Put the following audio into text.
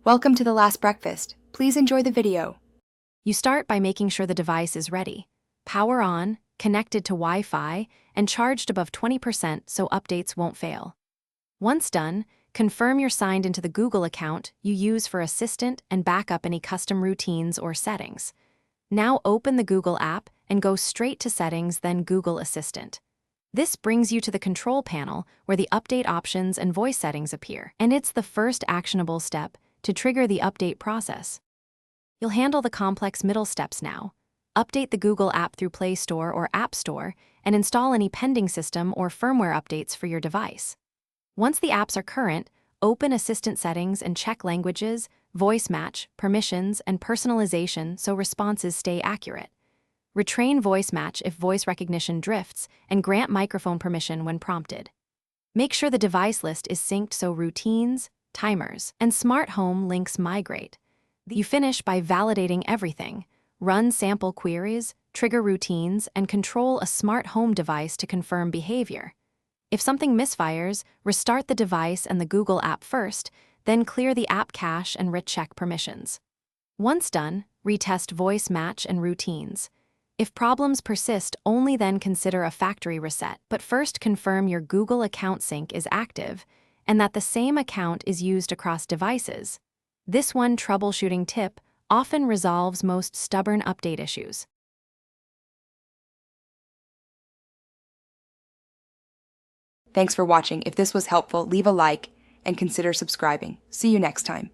Welcome to the last breakfast. Please enjoy the video. You start by making sure the device is ready. Power on, connected to Wi-Fi, and charged above 20% so updates won't fail. Once done, confirm you're signed into the Google account you use for Assistant and back up any custom routines or settings. Now open the Google app and go straight to Settings, then Google Assistant. This brings you to the control panel where the update options and voice settings appear, and it's the first actionable step to trigger the update process. You'll handle the complex middle steps now. Update the Google app through Play Store or App Store and install any pending system or firmware updates for your device. Once the apps are current, open Assistant settings and check languages, voice match, permissions, and personalization so responses stay accurate. Retrain voice match if voice recognition drifts, and grant microphone permission when prompted. Make sure the device list is synced so routines, timers, and smart home links migrate. You finish by validating everything. Run sample queries, trigger routines, and control a smart home device to confirm behavior. If something misfires, restart the device and the Google app first, then clear the app cache and recheck permissions. Once done, retest voice match and routines. If problems persist, only then consider a factory reset, but first confirm your Google account sync is active and that the same account is used across devices. This one troubleshooting tip often resolves most stubborn update issues. Thanks for watching. If this was helpful, leave a like and consider subscribing. See you next time.